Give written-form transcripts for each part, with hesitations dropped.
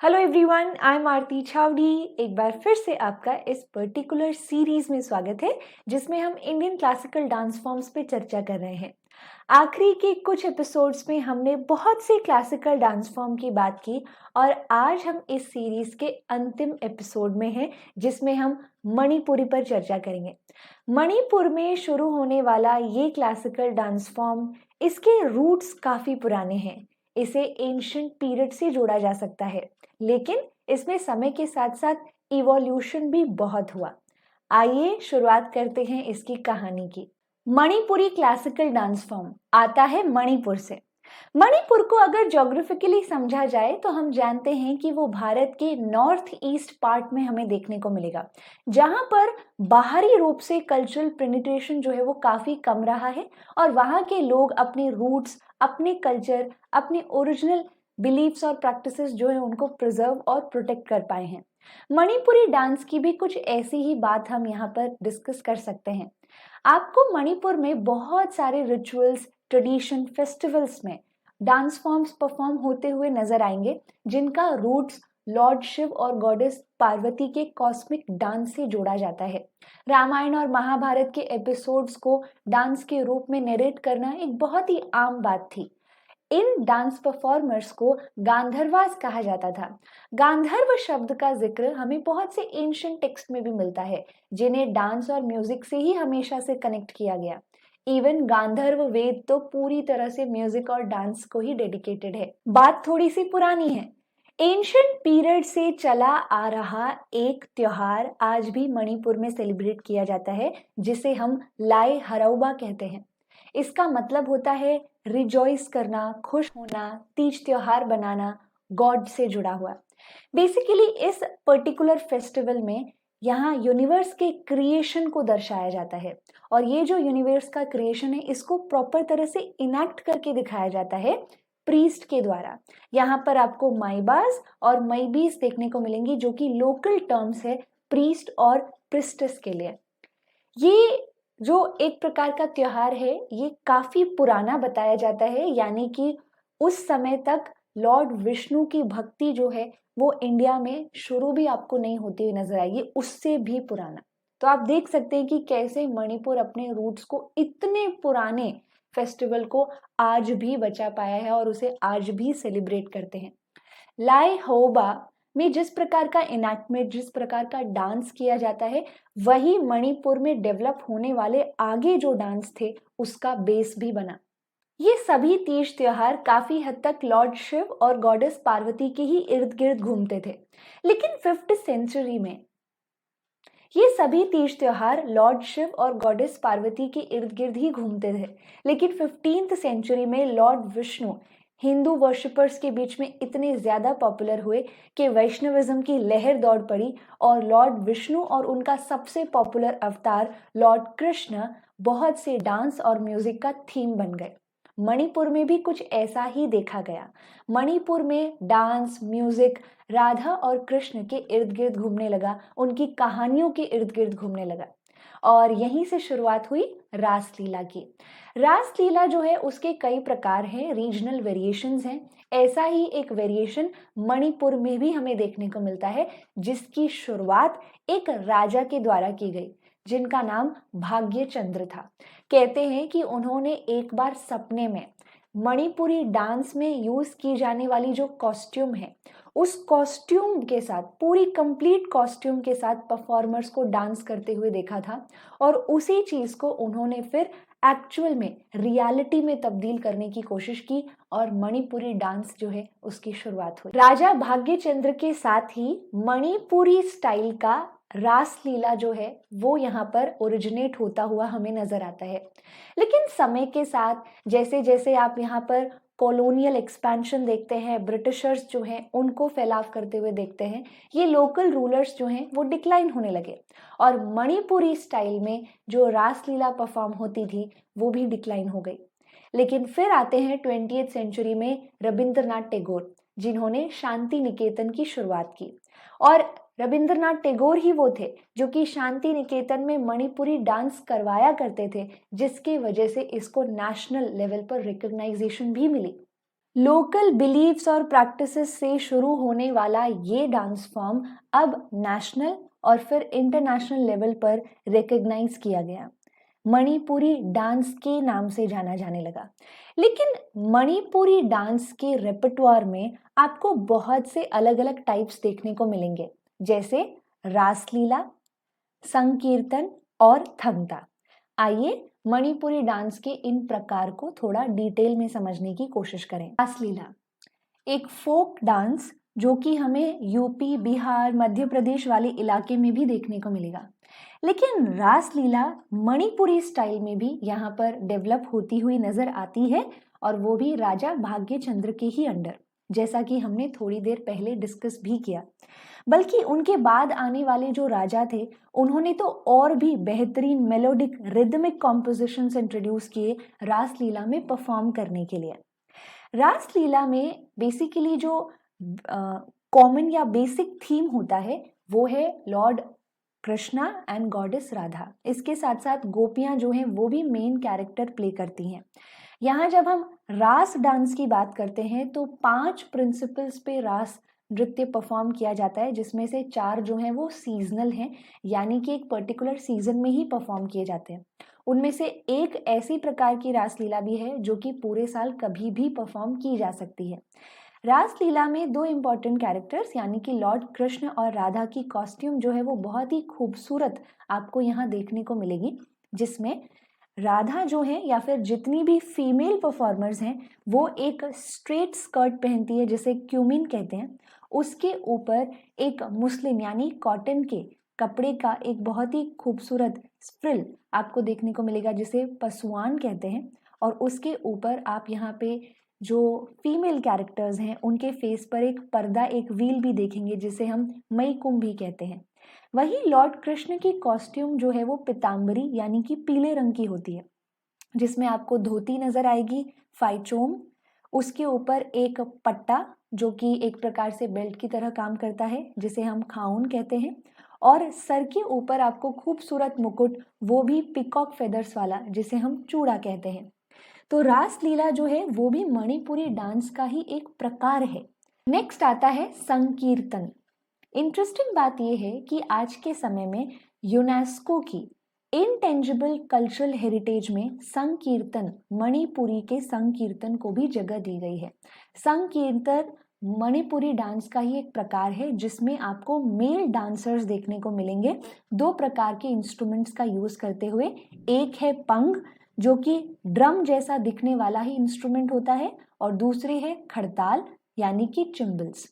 Hello everyone, I am आरती छावड़ी। एक बार फिर से आपका इस पर्टिकुलर सीरीज में स्वागत है जिसमें हम इंडियन क्लासिकल डांस फॉर्म्स पे चर्चा कर रहे हैं। आखिरी के कुछ एपिसोड्स में हमने बहुत से क्लासिकल डांस फॉर्म की बात की और आज हम इस सीरीज के अंतिम एपिसोड में हैं जिसमें हम मणिपुरी पर चर्चा करेंगे। मणिपुर में शुरू होने वाला ये क्लासिकल डांस फॉर्म, इसके रूट्स काफी पुराने हैं। इसे एंशिएंट पीरियड से जोड़ा जा सकता है, लेकिन इसमें समय के साथ साथ इवोल्यूशन भी बहुत हुआ। आइए शुरुआत करते हैं इसकी कहानी की। मणिपुरी क्लासिकल डांस फॉर्म आता है मणिपुर से। मणिपुर को अगर ज्योग्राफिकली समझा जाए तो हम जानते हैं कि वो भारत के नॉर्थ ईस्ट पार्ट में हमें देखने को मिलेगा, जहां पर बाहरी रूप से कल्चरल पेनिट्रेशन जो है वो काफी कम रहा है और वहां के लोग अपने रूट्स, अपने कल्चर, अपने ओरिजिनल बिलीफ्स और प्रैक्टिसेस जो है उनको प्रिजर्व और प्रोटेक्ट कर पाए हैं। मणिपुरी डांस की भी कुछ ऐसी ही बात हम यहाँ पर डिस्कस कर सकते हैं। आपको मणिपुर में बहुत सारे रिचुअल्स, ट्रेडिशन, फेस्टिवल्स में डांस फॉर्म्स परफॉर्म होते हुए नजर आएंगे जिनका रूट्स लॉर्ड शिव और गॉडेस पार्वती के कॉस्मिक डांस से जोड़ा जाता है। रामायण और महाभारत के एपिसोड्स को डांस के रूप में नरेट करना एक बहुत ही आम बात थी। इन डांस परफॉर्मर्स को गांधर्वास कहा जाता था। गांधर्व शब्द का जिक्र हमें बहुत से एंशिएंट टेक्स्ट में भी मिलता है, जिन्हें डांस और म्यूजिक से ही हमेशा से कनेक्ट किया गया। इवन गांधर्व वेद तो पूरी तरह से म्यूजिक और डांस को ही डेडिकेटेड है। बात थोड़ी सी पुरानी है। एंशिएंट पीरियड से चला आ रहा एक त्योहार आज भी मणिपुर में सेलिब्रेट किया जाता है, जिसे हम लाई हराउबा कहते हैं। इसका मतलब होता है रिजॉइस करना, खुश होना, तीज त्योहार बनाना, गॉड से जुड़ा हुआ। बेसिकली इस पर्टिकुलर फेस्टिवल में यहाँ यूनिवर्स के क्रिएशन को दर्शाया जाता है और ये जो यूनिवर्स का क्रिएशन है इसको प्रॉपर तरह से इनैक्ट करके दिखाया जाता है प्रीस्ट के द्वारा। यहाँ पर आपको माइबास और माइबीस देखने को मिलेंगी, जो कि लोकल टर्म्स है प्रीस्ट और प्रिस्टेस के लिए। ये जो एक प्रकार का त्योहार है ये काफी पुराना बताया जाता है, यानी कि उस समय तक लॉर्ड विष्णु की भक्ति जो है वो इंडिया में शुरू भी आपको नहीं होती हुई नजर आएगी, उससे भी पुराना। तो आप देख सकते हैं कि कैसे मणिपुर अपने रूट्स को, इतने पुराने फेस्टिवल को आज भी बचा पाया है और उसे आज भी सेलिब्रेट करते हैं। लाई होबा में जिस प्रकार का इनैक्टमेंट, जिस प्रकार का डांस किया जाता है, वही मणिपुर में डेवलप होने वाले आगे जो डांस थे उसका बेस भी बना। ये सभी तीज त्योहार काफी हद तक लॉर्ड शिव और गॉडेस पार्वती के ही इर्द गिर्द घूमते थे, लेकिन 5th सेंचुरी में ये सभी तीज त्योहार लॉर्ड शिव और गॉडेस पार्वती के इर्द गिर्द ही घूमते थे, लेकिन 15th सेंचुरी में लॉर्ड विष्णु हिंदू वर्शिपर्स के बीच में इतने ज्यादा पॉपुलर हुए कि वैष्णविज्म की लहर दौड़ पड़ी और लॉर्ड विष्णु और उनका सबसे पॉपुलर अवतार लॉर्ड कृष्ण बहुत से डांस और म्यूजिक का थीम बन गए। मणिपुर में भी कुछ ऐसा ही देखा गया। मणिपुर में डांस, म्यूजिक राधा और कृष्ण के इर्द गिर्द घूमने लगा, उनकी कहानियों के इर्द गिर्द घूमने लगा और यहीं से शुरुआत हुई रासलीला की। रासलीला जो है उसके कई प्रकार हैं, रीजनल वेरिएशंस हैं। ऐसा ही एक वेरिएशन मणिपुर में भी हमें देखने को मिलता है, जिसकी शुरुआत एक राजा के द्वारा की गई, जिनका नाम भाग्यचंद्र था। कहते हैं कि उन्होंने एक बार सपने में मणिपुरी डांस में यूज की जाने वाली जो कॉस्ट्यूम है, उस कॉस्ट्यूम के साथ, पूरी कंप्लीट कॉस्ट्यूम के साथ परफॉर्मर्स को डांस करते हुए देखा था और उसी चीज को उन्होंने फिर एक्चुअल में रियलिटी में तब्दील करने की कोशिश की और मणिपुरी डांस जो है उसकी शुरुआत हुई। राजा भाग्यचंद्र के साथ ही मणिपुरी स्टाइल का रासलीला जो है वो यहाँ पर ओरिजिनेट होता हुआ हमें नजर आता है। लेकिन समय के साथ जैसे जैसे आप यहाँ पर कॉलोनियल एक्सपेंशन देखते हैं, ब्रिटिशर्स जो हैं उनको फैलाव करते हुए देखते हैं, ये लोकल रूलर्स जो हैं वो डिक्लाइन होने लगे और मणिपुरी स्टाइल में जो रासलीला परफॉर्म होती थी वो भी डिक्लाइन हो गई। लेकिन फिर आते हैं 20th सेंचुरी में रविंद्रनाथ टैगोर, जिन्होंने शांति निकेतन की शुरुआत की। और रविंद्रनाथ टैगोर ही वो थे जो कि शांति निकेतन में मणिपुरी डांस करवाया करते थे, जिसकी वजह से इसको नेशनल लेवल पर रिकॉग्नाइजेशन भी मिली। लोकल बिलीव्स और प्रैक्टिसेस से शुरू होने वाला ये डांस फॉर्म अब नेशनल और फिर इंटरनेशनल लेवल पर रिकग्नाइज किया गया। मणिपुरी डांस के नाम से जाना जाने लगा। लेकिन मणिपुरी डांस के रेpertoire में आपको बहुत से अलग अलग टाइप्स देखने को मिलेंगे, जैसे रासलीला, संकीर्तन और थंगता। आइए मणिपुरी डांस के इन प्रकार को थोड़ा डिटेल में समझने की कोशिश करें। रासलीला एक फोक डांस जो कि हमें यूपी, बिहार, मध्य प्रदेश वाले इलाके में भी देखने को मिलेगा। लेकिन रासलीला मणिपुरी स्टाइल में भी यहाँ पर डेवलप होती हुई नजर आती है, और वो भी राजा भाग्यचंद्र के ही अंडर, जैसा कि हमने थोड़ी देर पहले डिस्कस भी किया। बल्कि उनके बाद आने वाले जो राजा थे, उन्होंने तो और भी बेहतरीन मेलोडिक रिदमिक कॉम्पोजिशंस इंट्रोड्यूस किए रासलीला में परफॉर्म करने के लिए। रासलीला में बेसिकली जो कॉमन या बेसिक थीम होता है वो है Lord Krishna and goddess Radha. इसके साथ साथ गोपियां जो हैं वो भी मेन कैरेक्टर प्ले करती हैं। यहाँ जब हम रास डांस की बात करते हैं तो 5 प्रिंसिपल्स पे रास नृत्य परफॉर्म किया जाता है, जिसमें से 4 जो हैं वो सीजनल हैं, यानी कि एक पर्टिकुलर सीजन में ही परफॉर्म किए जाते हैं। उनमें से एक ऐसी प्रकार की रासलीला भी है जो कि पूरे साल कभी भी परफॉर्म की जा सकती है। रासलीला में 2 इम्पॉर्टेंट कैरेक्टर्स यानी कि लॉर्ड कृष्ण और राधा की कॉस्ट्यूम जो है वो बहुत ही खूबसूरत आपको यहाँ देखने को मिलेगी, जिसमें राधा जो है या फिर जितनी भी फीमेल परफॉर्मर्स हैं वो एक स्ट्रेट स्कर्ट पहनती है जिसे क्यूमिन कहते हैं। उसके ऊपर एक मुस्लिन यानी कॉटन के कपड़े का एक बहुत ही खूबसूरत फ्रिल आपको देखने को मिलेगा जिसे पसवान कहते हैं, और उसके ऊपर आप यहाँ पे जो फीमेल कैरेक्टर्स हैं उनके फेस पर एक पर्दा, एक व्हील भी देखेंगे जिसे हम मई कुंभ भी कहते हैं। वही लॉर्ड कृष्ण की कॉस्ट्यूम जो है वो पीताम्बरी यानी कि पीले रंग की होती है, जिसमें आपको धोती नजर आएगी, फाइचोम, उसके ऊपर एक पट्टा जो कि एक प्रकार से बेल्ट की तरह काम करता है जिसे हम खाउन कहते हैं, और सर के ऊपर आपको खूबसूरत मुकुट, वो भी पिकॉक फेदर्स वाला जिसे हम चूड़ा कहते हैं। तो रासलीला जो है वो भी मणिपुरी डांस का ही एक प्रकार है। नेक्स्ट आता है संकीर्तन। इंटरेस्टिंग बात यह है कि आज के समय में यूनेस्को की इनटेंजिबल कल्चरल हेरिटेज में संकीर्तन, मणिपुरी के संकीर्तन को भी जगह दी गई है। संकीर्तन मणिपुरी डांस का ही एक प्रकार है जिसमें आपको मेल डांसर्स देखने को मिलेंगे 2 प्रकार के इंस्ट्रूमेंट्स का यूज करते हुए। एक है पंग जो कि ड्रम जैसा दिखने वाला ही इंस्ट्रूमेंट होता है, और दूसरी है खड़ताल यानी कि चिम्बल्स।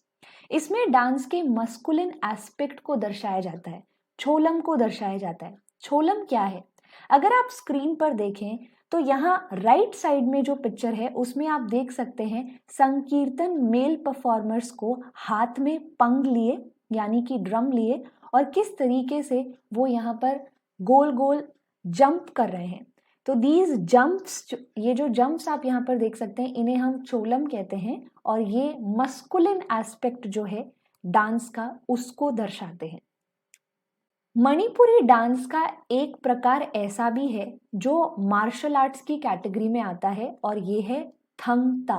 इसमें डांस के मस्कुलिन एस्पेक्ट को दर्शाया जाता है, छोलम को दर्शाया जाता है। छोलम क्या है? अगर आप स्क्रीन पर देखें तो यहाँ राइट साइड में जो पिक्चर है उसमें आप देख सकते हैं संकीर्तन मेल परफॉर्मर्स को हाथ में पंग लिए यानी कि ड्रम लिए, और किस तरीके से वो यहाँ पर गोल गोल जंप कर रहे हैं। तो दीज जंप्स, ये जो जंप्स आप यहाँ पर देख सकते हैं इन्हें हम चोलम कहते हैं, और ये मस्कुलिन एस्पेक्ट जो है डांस का उसको दर्शाते हैं। मणिपुरी डांस का एक प्रकार ऐसा भी है जो मार्शल आर्ट्स की कैटेगरी में आता है, और ये है थंगता।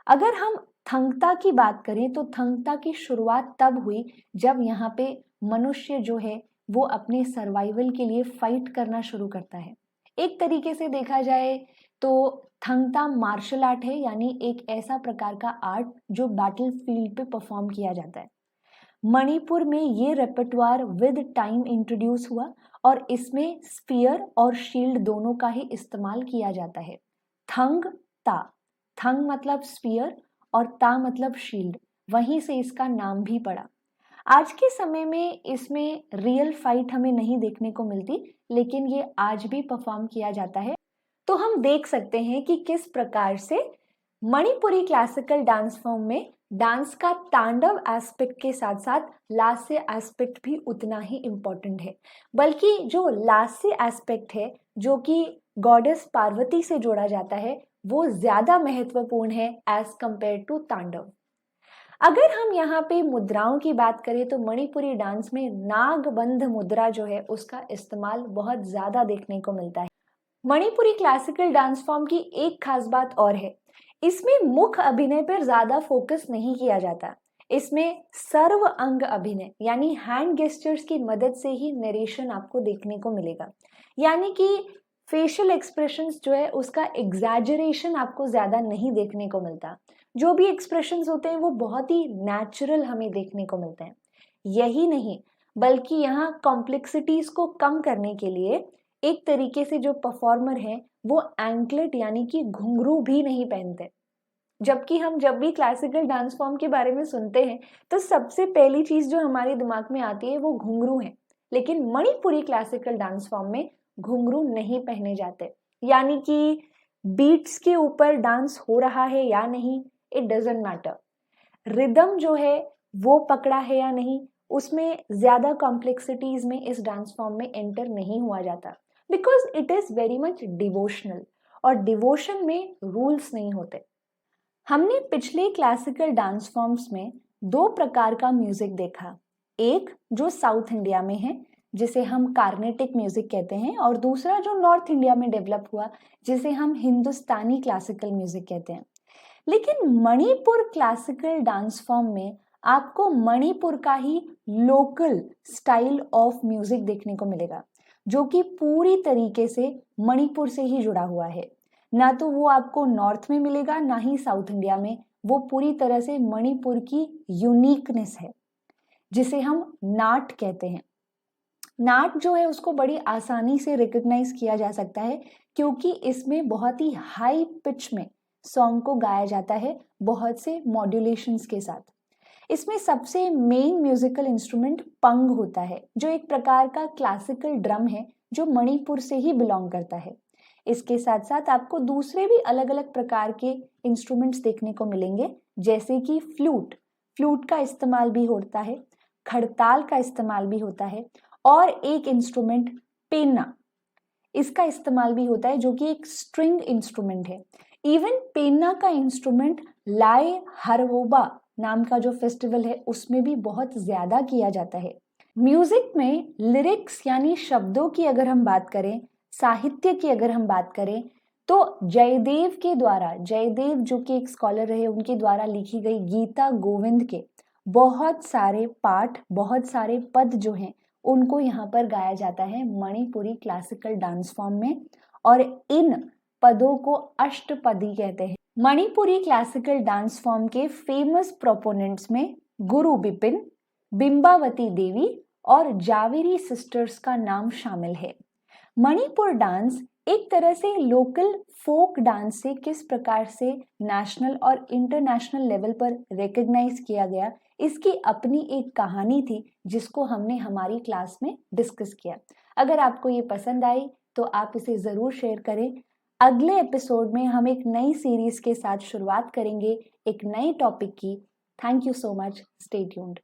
अगर हम थंगता की बात करें तो थंगता की शुरुआत तब हुई जब यहाँ पे मनुष्य जो है वो अपने सर्वाइवल के लिए फाइट करना शुरू करता है। एक तरीके से देखा जाए तो थंगता मार्शल आर्ट है, यानी एक ऐसा प्रकार का आर्ट जो बैटल फील्ड पे परफॉर्म किया जाता है। मणिपुर में ये रेpertoire विद टाइम इंट्रोड्यूस हुआ, और इसमें स्पीयर और शील्ड दोनों का ही इस्तेमाल किया जाता है। थंग ता, थंग मतलब स्पीयर और ता मतलब शील्ड, वहीं से इसका नाम भी पड़ा। आज के समय में इसमें रियल फाइट हमें नहीं देखने को मिलती, लेकिन ये आज भी परफॉर्म किया जाता है। तो हम देख सकते हैं कि किस प्रकार से मणिपुरी क्लासिकल डांस फॉर्म में डांस का तांडव एस्पेक्ट के साथ साथ लास्य एस्पेक्ट भी उतना ही इम्पोर्टेंट है। बल्कि जो लास्य एस्पेक्ट है जो कि गॉडेस पार्वती से जोड़ा जाता है वो ज्यादा महत्वपूर्ण है एज कंपेयर टू तांडव। अगर हम यहाँ पे मुद्राओं की बात करें तो मणिपुरी डांस में नागबंध मुद्रा जो है उसका इस्तेमाल बहुत ज्यादा देखने को मिलता है। मणिपुरी क्लासिकल डांस फॉर्म की एक खास बात और है, इसमें मुख्य अभिनय पर ज्यादा फोकस नहीं किया जाता। इसमें सर्व अंग अभिनय यानी हैंड गेस्चर्स की मदद से ही नरेशन आपको देखने को मिलेगा। यानी कि फेशियल एक्सप्रेशंस जो है उसका एग्जैजरेशन आपको ज्यादा नहीं देखने को मिलता। जो भी एक्सप्रेशंस होते हैं वो बहुत ही नेचुरल हमें देखने को मिलते हैं। यही नहीं बल्कि यहाँ कॉम्प्लेक्सिटीज को कम करने के लिए एक तरीके से जो परफॉर्मर है वो एंकलेट यानी कि घुंघरू भी नहीं पहनते। जबकि हम जब भी क्लासिकल डांस फॉर्म के बारे में सुनते हैं तो सबसे पहली चीज जो हमारे दिमाग में आती है वो घुंघरू है। लेकिन मणिपुरी क्लासिकल डांस फॉर्म में घुंघरू नहीं पहने जाते। यानी कि बीट्स के ऊपर डांस हो रहा है या नहीं, इट डजेंट मैटर। रिदम जो है वो पकड़ा है या नहीं, उसमें ज्यादा कॉम्प्लेक्सिटीज में इस डांस फॉर्म में एंटर नहीं हुआ जाता। Because it is very much devotional, और डिवोशन में रूल्स नहीं होते। हमने पिछले क्लासिकल डांस फॉर्म्स में दो प्रकार का म्यूजिक देखा। एक जो साउथ इंडिया में है जिसे हम कार्नेटिक म्यूजिक कहते हैं, और दूसरा जो नॉर्थ इंडिया में डेवलप हुआ जिसे हम हिंदुस्तानी क्लासिकल म्यूजिक कहते हैं। लेकिन मणिपुर क्लासिकल डांस फॉर्म में आपको मणिपुर का ही लोकल स्टाइल ऑफ म्यूजिक देखने को मिलेगा, जो कि पूरी तरीके से मणिपुर से ही जुड़ा हुआ है। ना तो वो आपको नॉर्थ में मिलेगा ना ही साउथ इंडिया में। वो पूरी तरह से मणिपुर की यूनिकनेस है जिसे हम नाट कहते हैं। नाट जो है उसको बड़ी आसानी से रिकॉग्नाइज किया जा सकता है क्योंकि इसमें बहुत ही हाई पिच में सॉन्ग को गाया जाता है बहुत से मॉड्यूलेशंस के साथ। इसमें सबसे मेन म्यूजिकल इंस्ट्रूमेंट पंग होता है, जो एक प्रकार का क्लासिकल ड्रम है जो मणिपुर से ही बिलोंग करता है। इसके साथ साथ आपको दूसरे भी अलग अलग प्रकार के इंस्ट्रूमेंट्स देखने को मिलेंगे, जैसे कि फ्लूट। फ्लूट का इस्तेमाल भी होता है, खड़ताल का इस्तेमाल भी होता है, और एक इंस्ट्रूमेंट पेन्ना, इसका इस्तेमाल भी होता है जो कि एक स्ट्रिंग इंस्ट्रूमेंट है। इवन पेन्ना का इंस्ट्रूमेंट लाए हरवोबा नाम का जो फेस्टिवल है उसमें भी बहुत ज्यादा किया जाता है। म्यूजिक में लिरिक्स यानी शब्दों की अगर हम बात करें, साहित्य की अगर हम बात करें, तो जयदेव के द्वारा, जयदेव जो कि एक स्कॉलर रहे, उनके द्वारा लिखी गई गीता गोविंद के बहुत सारे पाठ, बहुत सारे पद जो हैं उनको यहाँ पर गाया जाता है मणिपुरी क्लासिकल डांस फॉर्म में, और इन पदों को अष्टपदी कहते हैं। मणिपुरी क्लासिकल डांस फॉर्म के फेमस प्रोपोनेंट्स में गुरु बिपिन, बिंबावती देवी और जावेरी सिस्टर्स का नाम शामिल है। मणिपुर डांस एक तरह से लोकल फोक डांस से किस प्रकार से नेशनल और इंटरनेशनल लेवल पर रिकॉग्नाइज किया गया, इसकी अपनी एक कहानी थी जिसको हमने हमारी क्लास में डिस्कस किया। अगर आपको ये पसंद आई तो आप इसे ज़रूर शेयर करें। अगले एपिसोड में हम एक नई सीरीज के साथ शुरुआत करेंगे, एक नए टॉपिक की। Thank you so much, stay tuned.